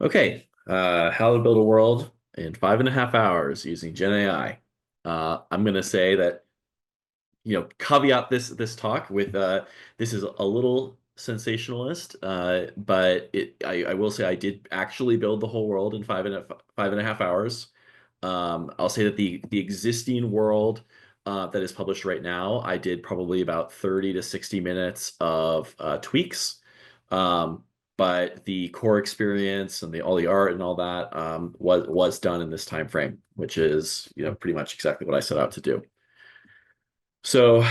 How to build a world in 5.5 hours using GenAI. I'm going to say that, caveat this talk with this is a little sensationalist, but I will say I did actually build the whole world in 5.5 hours. I'll say that the existing world that is published right now, I did probably about 30 to 60 minutes of tweaks. Um, but the core experience and the all the art and all that was done in this time frame, which is pretty much exactly what I set out to do. So,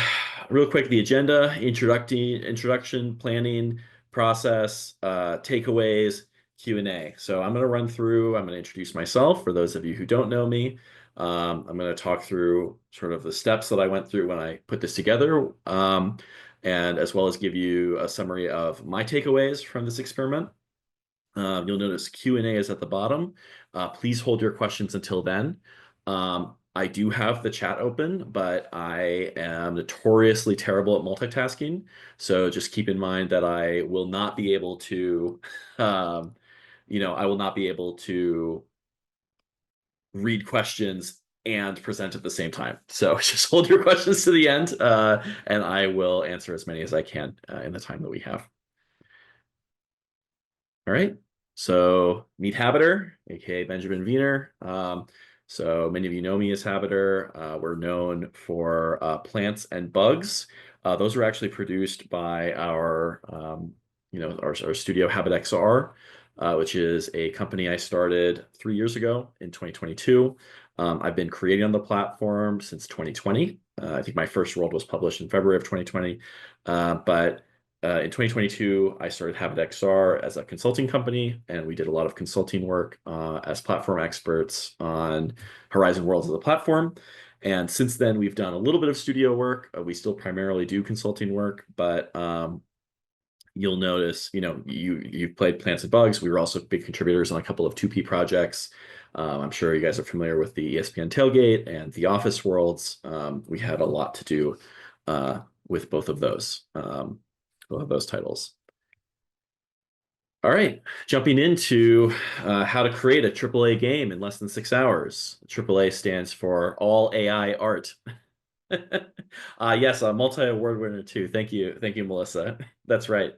real quick, the agenda, introduction, planning, process, takeaways, Q&A. So I'm going to run through, I'm going to introduce myself for those of you who don't know me. I'm going to talk through sort of the steps that I went through when I put this together, and as well as give you a summary of my takeaways from this experiment. You'll notice Q&A is at the bottom. Please hold your questions until then. I do have the chat open, but I am notoriously terrible at multitasking. So just keep in mind that I will not be able to, um, I will not be able to read questions and present at the same time. So just hold your questions to the end, and I will answer as many as I can in the time that we have. All right. So meet Habitor, aka Benjamin Wiener. So many of you know me as Habitor. We're known for plants and bugs. Those were actually produced by our studio HabitXR, which is a company I started 3 years ago in 2022. I've been creating on the platform since 2020. I think my first world was published in February of 2020, but in 2022, I started HabitXR as a consulting company, and we did a lot of consulting work as platform experts on Horizon Worlds as a platform. And since then, we've done a little bit of studio work. We still primarily do consulting work, but you'll notice, you've played Plants and Bugs. We were also big contributors on a couple of 2P projects. I'm sure you guys are familiar with the ESPN Tailgate and the Office Worlds. We had a lot to do with both of those titles. All right, jumping into how to create a AAA game in less than 6 hours. AAA stands for All AI Art. Yes, a multi-award winner too. Thank you, Melissa. That's right.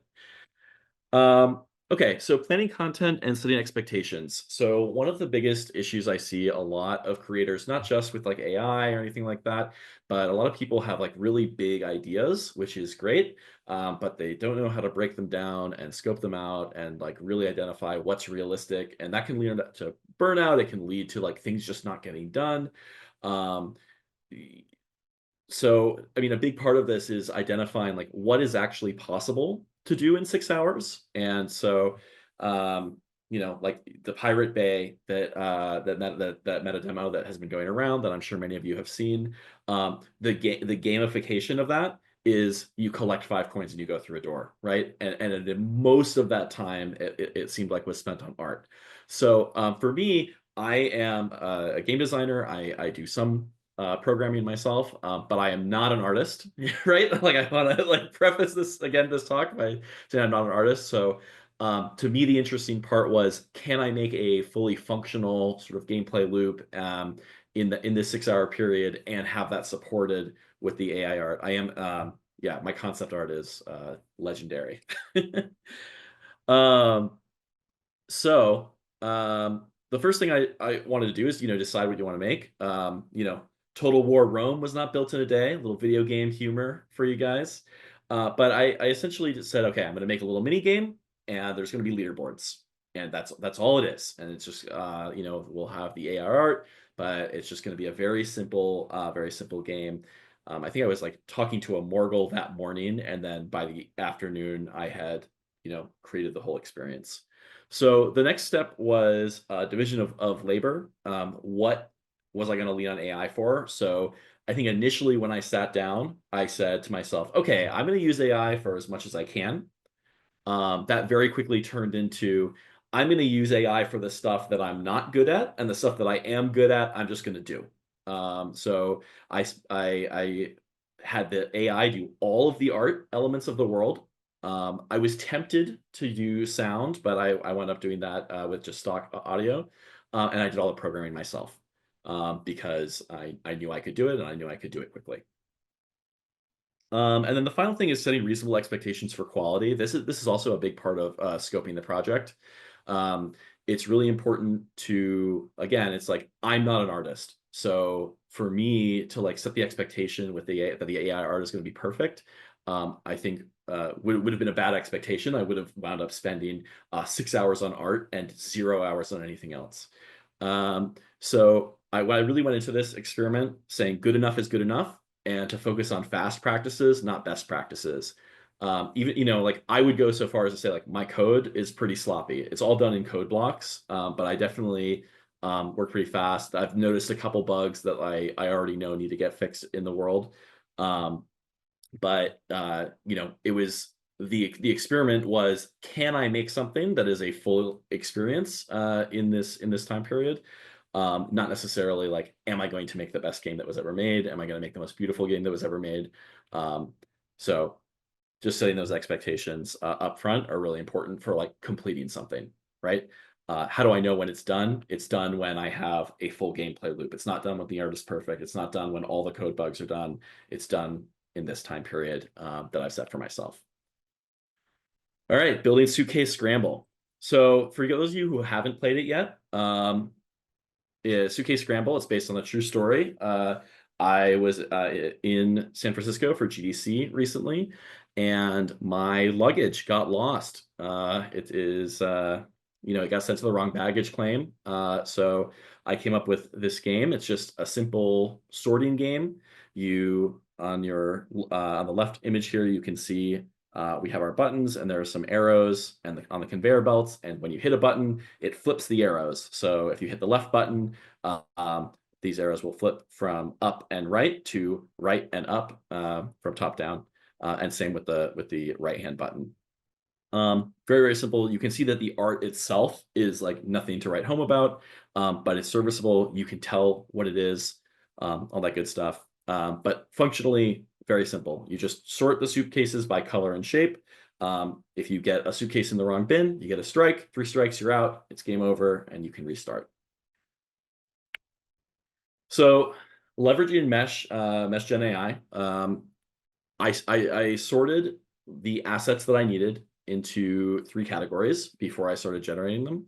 Okay, so planning content and setting expectations. So one of the biggest issues I see a lot of creators, not just with like AI or anything like that, but a lot of people have like really big ideas, which is great, but they don't know how to break them down and scope them out and like really identify what's realistic. And that can lead to burnout. It can lead to like things just not getting done. Um, so, I mean, a big part of this is identifying like what is actually possible to do in 6 hours. And so, like the Pirate Bay that meta demo that has been going around that I'm sure many of you have seen. The gamification of that is you collect 5 coins and you go through a door, right? And most of that time it seemed like was spent on art. So for me, I am a game designer. I do some programming myself, but I am not an artist, right? Like I want to like preface this talk by saying I'm not an artist. So to me, the interesting part was, can I make a fully functional sort of gameplay loop in this 6 hour period and have that supported with the AI art? Yeah, my concept art is legendary. um, so the first thing I wanted to do is, decide what you want to make. Total War Rome was not built in a day, a little video game humor for you guys. But I essentially just said, okay, I'm going to make a little mini game and there's going to be leaderboards. And that's all it is. And it's just, we'll have the AR art, but it's just going to be a very simple game. I think I was like talking to a Morgul that morning, and then by the afternoon, I had, created the whole experience. So the next step was division of labor. What was I going to lean on AI for? So I think initially when I sat down, I said to myself, okay, I'm going to use AI for as much as I can. That very quickly turned into, I'm going to use AI for the stuff that I'm not good at, and the stuff that I am good at, I'm just going to do. So I had the AI do all of the art elements of the world. I was tempted to do sound, but I wound up doing that with just stock audio, and I did all the programming myself because I knew I could do it and I knew I could do it quickly. And then the final thing is setting reasonable expectations for quality. This is also a big part of scoping the project. Um, it's really important to, again, it's like I'm not an artist, so for me to like set the expectation with the that the AI art is going to be perfect, I think would have been a bad expectation. I would have wound up spending 6 hours on art and 0 hours on anything else. So I really went into this experiment saying good enough is good enough and to focus on fast practices, not best practices. Even, like I would go so far as to say like my code is pretty sloppy. It's all done in code work pretty fast. I've noticed a couple bugs that I already know need to get fixed in the world. Um, but it was the experiment was, can I make something that is a full experience in this time period? Not necessarily like, am I going to make the best game that was ever made? Am I going to make the most beautiful game that was ever made? Um, so just setting those expectations up front are really important for like completing something, right? How do I know when it's done? It's done when I have a full gameplay loop. It's not done when the art is perfect. It's not done when all the code bugs are done. It's done in this time period that I've set for myself. All right, building Suitcase Scramble. So for those of you who haven't played it yet, Suitcase Scramble. It's based on a true story. I was in San Francisco for GDC recently, and my luggage got lost. It got sent to the wrong baggage claim. So I came up with this game. It's just a simple sorting game. You on the left image here, you can see we have our buttons and there are some arrows on the conveyor belts. And when you hit a button, it flips the arrows. So if you hit the left button, these arrows will flip from up and right to right and up from top down. And same with the right hand button. Very, very simple. You can see that the art itself is like nothing to write home about, but it's serviceable. You can tell what it is, all that good stuff. But functionally, very simple. You just sort the suitcases by color and shape. If you get a suitcase in the wrong bin, you get a strike. 3 strikes, you're out. It's game over, and you can restart. So leveraging Mesh Gen AI, I sorted the assets that I needed into 3 categories before I started generating them.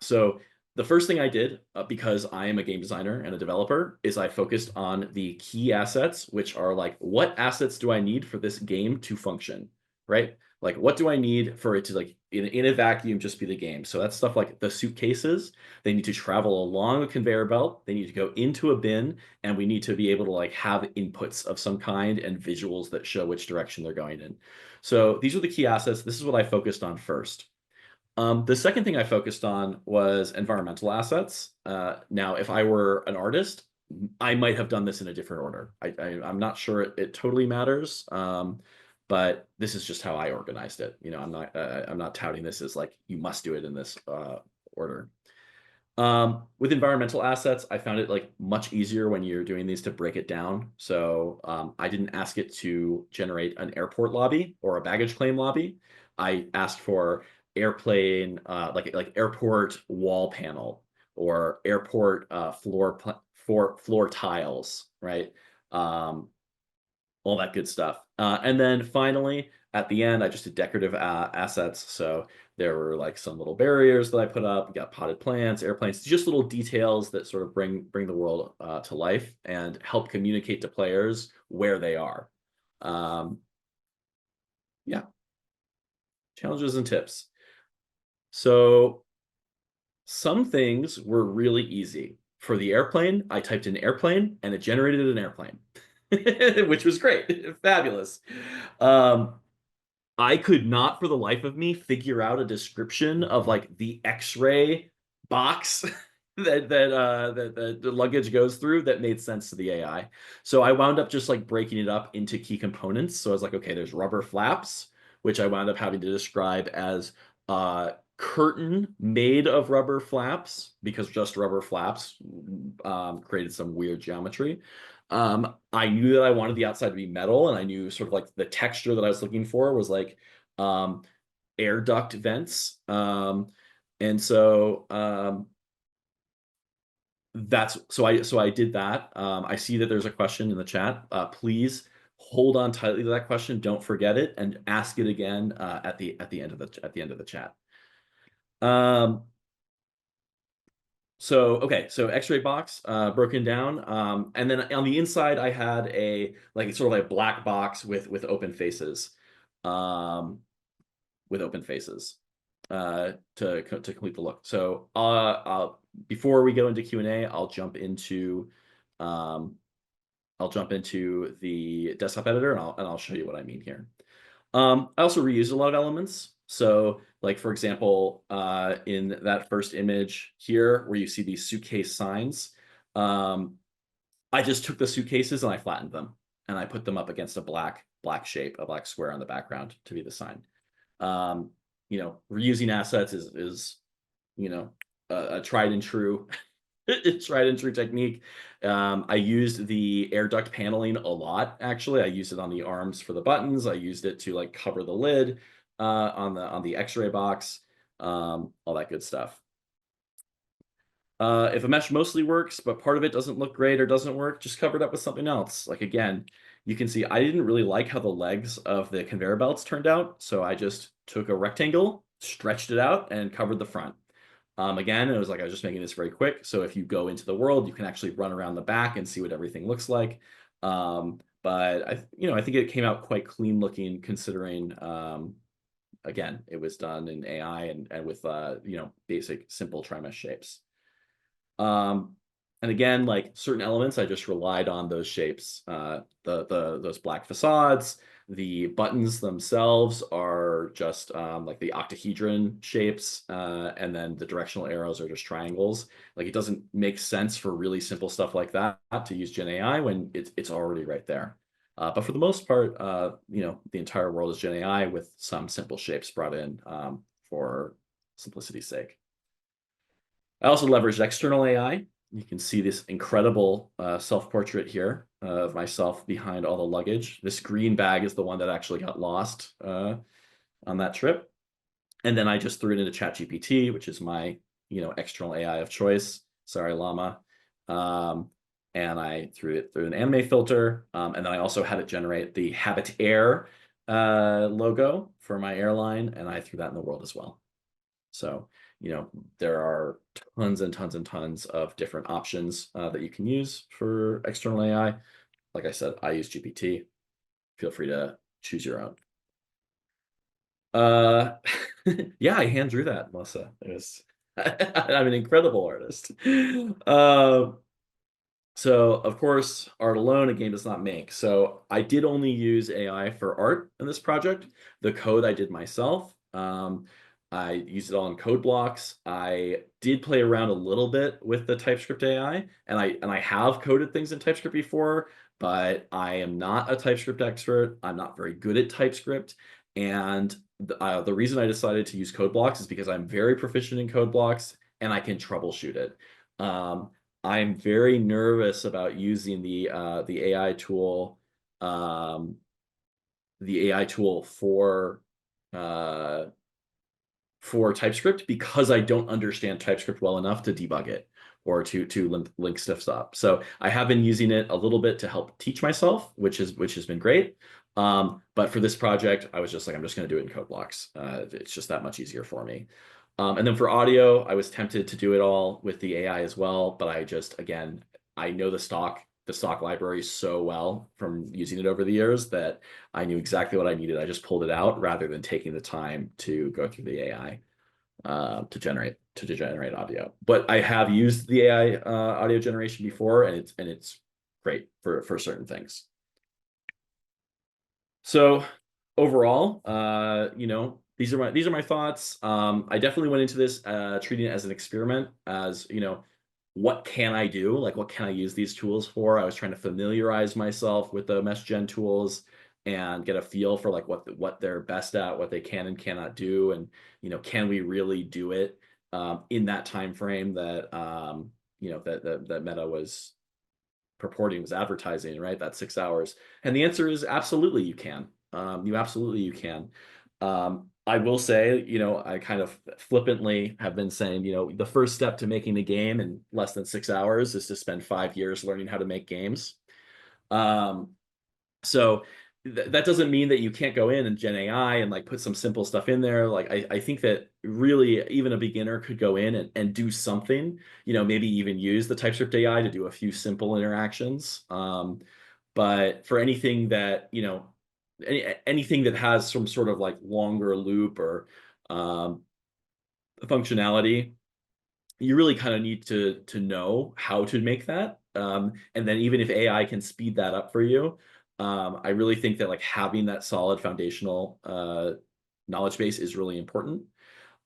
So the first thing I did, because I am a game designer and a developer, is I focused on the key assets, which are like, what assets do I need for this game to function, right? Like, what do I need for it to like in a vacuum just be the game? So that's stuff like the suitcases. They need to travel along a conveyor belt. They need to go into a bin, and we need to be able to like have inputs of some kind and visuals that show which direction they're going in. So these are the key assets. This is what I focused on first. The second thing I focused on was environmental assets. Now, if I were an artist, I might have done this in a different order. I'm not sure it totally matters, but this is just how I organized it. I'm not touting this as like you must do it in this order. With environmental assets, I found it like much easier when you're doing these to break it down. So I didn't ask it to generate an airport lobby or a baggage claim lobby. I asked for airplane, like airport wall panel or airport floor tiles, right? All that good stuff. And then finally, at the end, I just did decorative assets. So there were like some little barriers that I put up. We got potted plants, airplanes, just little details that sort of bring the world to life and help communicate to players where they are. Yeah, challenges and tips. So some things were really easy. For the airplane, I typed in airplane and it generated an airplane, which was great, fabulous. Um, I could not for the life of me figure out a description of like the X-ray box that the luggage goes through that made sense to the AI. So I wound up just like breaking it up into key components. So I was like, okay, there's rubber flaps, which I wound up having to describe as curtain made of rubber flaps because just rubber flaps created some weird geometry. I knew that I wanted the outside to be metal, and I knew sort of like the texture that I was looking for was like um, air duct vents. And so I did that. I see that there's a question in the chat. Please hold on tightly to that question. Don't forget it, and ask it again at the end of the chat. So okay, so X-ray box broken down, and then on the inside I had a like sort of like a black box with open faces, um, to complete the look. So before we go into Q&A, um, I'll jump into the desktop editor, and I'll show you what I mean here. I also reused a lot of elements. So like, for example, in that first image here where you see these suitcase signs, I just took the suitcases and I flattened them and I put them up against a black shape, a black square on the background to be the sign. Reusing assets is a tried and true tried and true technique. I used the air duct paneling a lot, actually. I used it on the arms for the buttons. I used it to like cover the lid on the X-ray box, all that good stuff. If a mesh mostly works, but part of it doesn't look great or doesn't work, just cover it up with something else. Like again, you can see I didn't really like how the legs of the conveyor belts turned out, so I just took a rectangle, stretched it out, and covered the front. Again, it was like I was just making this very quick. So if you go into the world, you can actually run around the back and see what everything looks like. But I think it came out quite clean looking considering, again, it was done in AI and with basic simple trimesh shapes. And again, like certain elements, I just relied on those shapes. Those black facades, the buttons themselves are just like the octahedron shapes, and then the directional arrows are just triangles. Like it doesn't make sense for really simple stuff like that to use GenAI when it's already right there. But for the most part, the entire world is GenAI with some simple shapes brought in for simplicity's sake. I also leveraged external AI. You can see this incredible self-portrait here of myself behind all the luggage. This green bag is the one that actually got lost on that trip. And then I just threw it into ChatGPT, which is my external AI of choice. Sorry, Llama. And I threw it through an anime filter. And then I also had it generate the Habitor logo for my airline, and I threw that in the world as well. So there are tons and tons and tons of different options that you can use for external AI. Like I said, I use GPT. Feel free to choose your own. Yeah, I hand drew that, Melissa. I'm an incredible artist. So of course, art alone a game does not make. So I did only use AI for art in this project. The code I did myself. I used it all in code blocks. I did play around a little bit with the TypeScript AI, and I have coded things in TypeScript before, but I am not a TypeScript expert. I'm not very good at TypeScript, and the reason I decided to use code blocks is because I'm very proficient in code blocks and I can troubleshoot it. I'm very nervous about using the AI tool, for TypeScript because I don't understand TypeScript well enough to debug it or to link stuff up. So I have been using it a little bit to help teach myself, which has been great. But for this project, I was just like, I'm just going to do it in code blocks. It's just that much easier for me. And then for audio, I was tempted to do it all with the AI as well, but again, I know the stock library so well from using it over the years that I knew exactly what I needed. I just pulled it out rather than taking the time to go through the AI to generate audio. But I have used the AI audio generation before, and it's great for certain things. So overall, these are my thoughts. I definitely went into this treating it as an experiment, as what can I do? Like, what can I use these tools for? I was trying to familiarize myself with the mesh gen tools and get a feel for like what they're best at, what they can and cannot do, and can we really do it in that time frame that that Meta was purporting was advertising, right? That's 6 hours. And the answer is absolutely you can. You can. I will say, I kind of flippantly have been saying, the first step to making a game in less than 6 hours is to spend 5 years learning how to make games. Um, so that doesn't mean that you can't go in and Gen AI and like put some simple stuff in there. Like I think that really even a beginner could go in and do something, maybe even use the TypeScript AI to do a few simple interactions. But for anything that, anything that has some sort of like longer loop or um, functionality, you really kind of need to know how to make that. And then even if AI can speed that up for you, I really think that like having that solid foundational knowledge base is really important.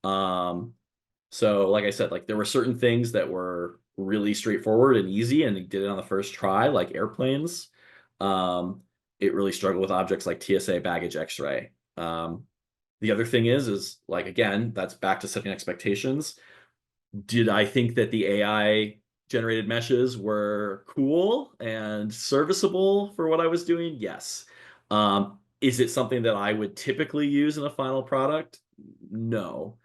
Um, so like I said, like there were certain things that were really straightforward and easy and it did it on the first try, like airplanes. Um, it really struggled with objects like TSA baggage X-ray. The other thing is like, again, that's back to setting expectations. Did I think that the AI generated meshes were cool and serviceable for what I was doing? Yes. Is it something that I would typically use in a final product? No.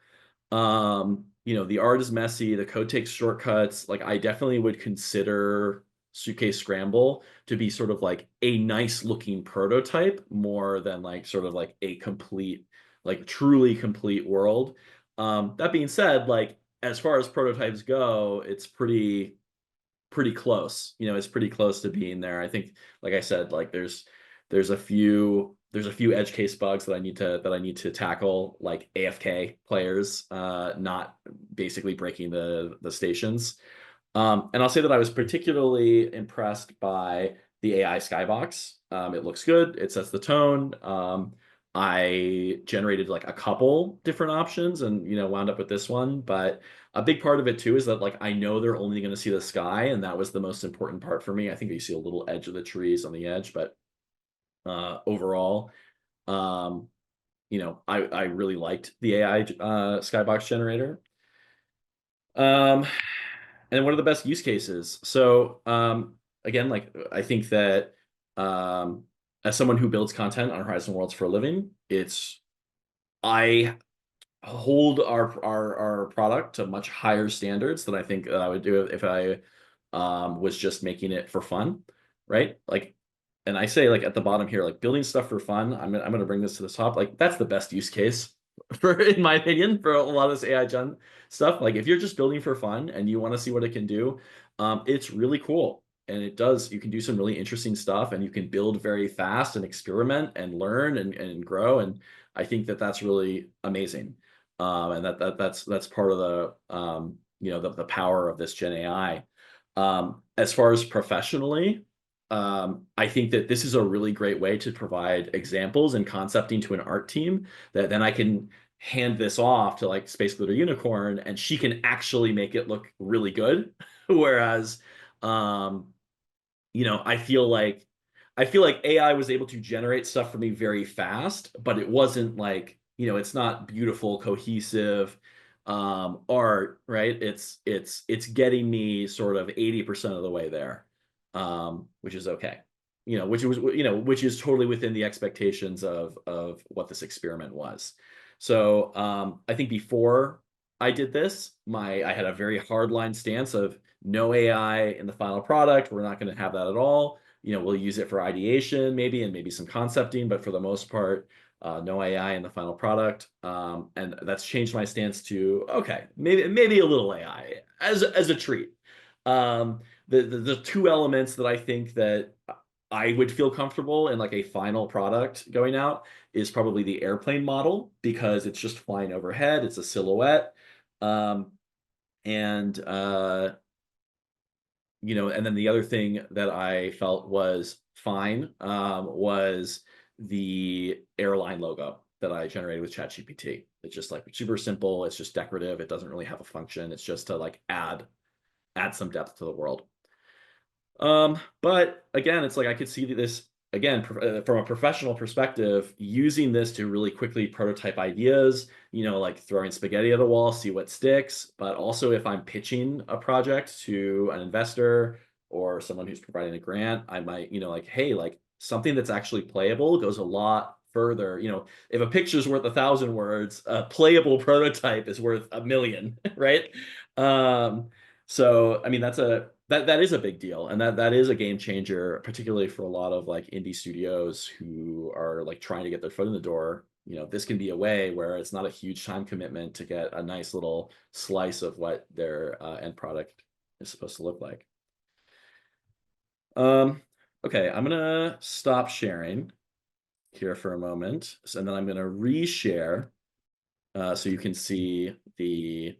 The art is messy, the code takes shortcuts. Like I definitely would consider Suitcase Scramble to be sort of like a nice looking prototype more than like sort of like a complete, like truly complete world. That being said, like as far as prototypes go, it's pretty close. It's pretty close to being there. I think, like I said, like there's a few edge case bugs that I need to tackle, like AFK players not basically breaking the stations. And I'll say that I was particularly impressed by the AI skybox. It looks good. It sets the tone. I generated like a couple different options and wound up with this one, but a big part of it too is that like I know they're only going to see the sky, and that was the most important part for me. I think you see a little edge of the trees on the edge, but overall, um, I really liked the AI skybox generator. Um, and one of the best use cases. So again, like I think that um, as someone who builds content on Horizon Worlds for a living, I hold our product to much higher standards than I think that I would do if I was just making it for fun, right? Like, and I say like at the bottom here, like building stuff for fun. I'm gonna bring this to the top. Like that's the best use case for, in my opinion, for a lot of this AI gen stuff. Like if you're just building for fun and you want to see what it can do, it's really cool. And you can do some really interesting stuff and you can build very fast and experiment and learn and grow. And I think that that's really amazing. And that's part of the power of this Gen AI. As far as professionally, I think that this is a really great way to provide examples and concepting to an art team that then I can hand this off to like Space Glitter Unicorn and she can actually make it look really good. Whereas, um, I feel like AI was able to generate stuff for me very fast, but it wasn't like, it's not beautiful, cohesive art, right? It's getting me sort of 80% of the way there, which is okay. Which is totally within the expectations of what this experiment was. So I think before I did this, I had a very hardline stance of no AI in the final product. We're not going to have that at all. We'll use it for ideation maybe and maybe some concepting, but for the most part, no AI in the final product. And that's changed my stance to okay, maybe a little AI as a treat. The two elements that I think that I would feel comfortable in like a final product going out is probably the airplane model because it's just flying overhead. It's a silhouette. Um, and and then the other thing that I felt was fine was the airline logo that I generated with ChatGPT. It's just like super simple. It's just decorative. It doesn't really have a function. It's just to like add some depth to the world. But again, it's like I could see this again from a professional perspective, using this to really quickly prototype ideas, like throwing spaghetti at the wall, see what sticks. But also if I'm pitching a project to an investor or someone who's providing a grant, I might, like, hey, like something that's actually playable goes a lot further. If a picture's worth 1,000 words, a playable prototype is worth 1,000,000, right? Um, so I mean that is a big deal, and that is a game changer, particularly for a lot of like indie studios who are like trying to get their foot in the door. This can be a way where it's not a huge time commitment to get a nice little slice of what their end product is supposed to look like. Okay, I'm gonna stop sharing here for a moment, and then I'm gonna reshare so you can see the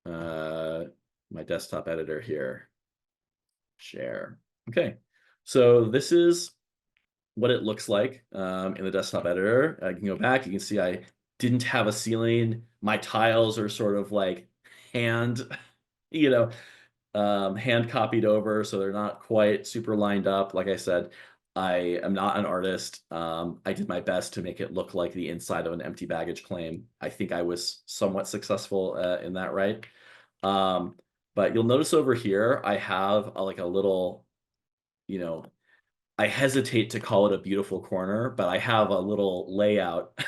uh, my desktop editor here. Share. Okay, so this is what it looks like in the desktop editor. I can go back. You can see I didn't have a ceiling. My tiles are sort of like hand, you know, hand copied over, so they're not quite super lined up. Like I said, I am not an artist. I did my best to make it look like the inside of an empty baggage claim. I think I was somewhat successful in that, right? Um, but you'll notice over here, I have like a little, you know, I hesitate to call it a beautiful corner, but I have a little layout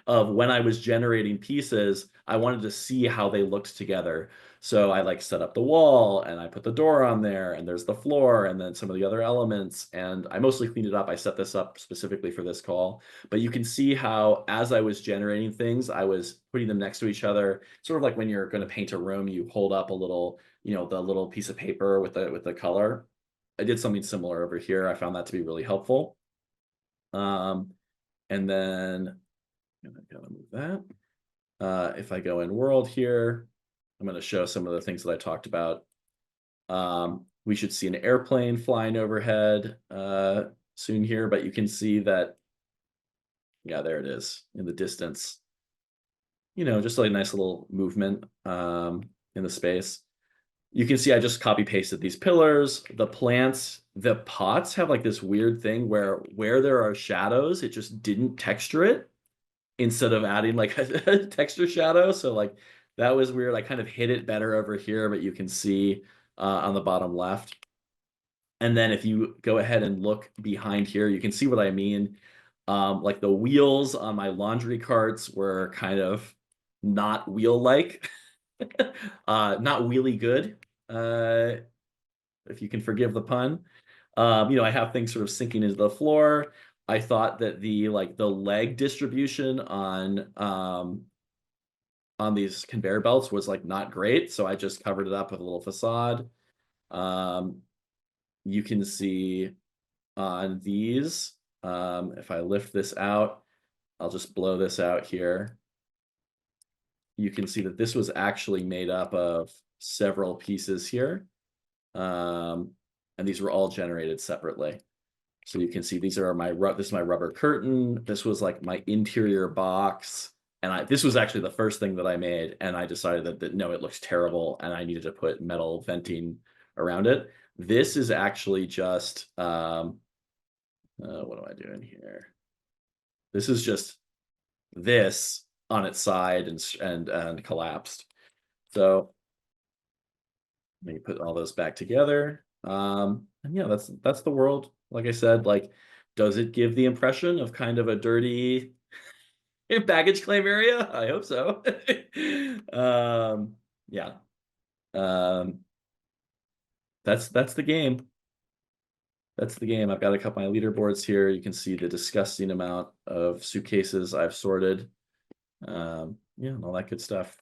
of when I was generating pieces, I wanted to see how they looked together. So I like set up the wall and I put the door on there and there's the floor and then some of the other elements. And I mostly cleaned it up. I set this up specifically for this call, but you can see how as I was generating things, I was putting them next to each other. Sort of like when you're going to paint a room, you hold up a little, the little piece of paper with the color. I did something similar over here. I found that to be really helpful. And then I'm gonna move that. If I go in world here, I'm going to show some of the things that I talked about. We should see an airplane flying overhead soon here, but you can see that, yeah, there it is in the distance. Just like a nice little movement in the space. You can see I just copy pasted these pillars. The plants, the pots have like this weird thing where there are shadows, it just didn't texture it instead of adding like a texture shadow. So like that was weird. I kind of hit it better over here, but you can see on the bottom left. And then if you go ahead and look behind here, you can see what I mean. Like the wheels on my laundry carts were kind of not wheel-like, not wheelie good, if you can forgive the pun. I have things sort of sinking into the floor. I thought that the leg distribution on these conveyor belts was like not great, so I just covered it up with a little facade. You can see on these, if I lift this out, I'll just blow this out here. You can see that this was actually made up of several pieces here. And these were all generated separately. So you can see these are this is my rubber curtain. This was like my interior box. And this was actually the first thing that I made. And I decided that no, it looks terrible. And I needed to put metal venting around it. This is actually just, what am I doing here? This is just this on its side and collapsed. So let me put all those back together. And yeah, that's the world. Like I said, like, does it give the impression of kind of a dirty baggage claim area? I hope so. Yeah. Um, that's the game. That's the game. I've got a couple of my leaderboards here. You can see the disgusting amount of suitcases I've sorted. Yeah, and all that good stuff.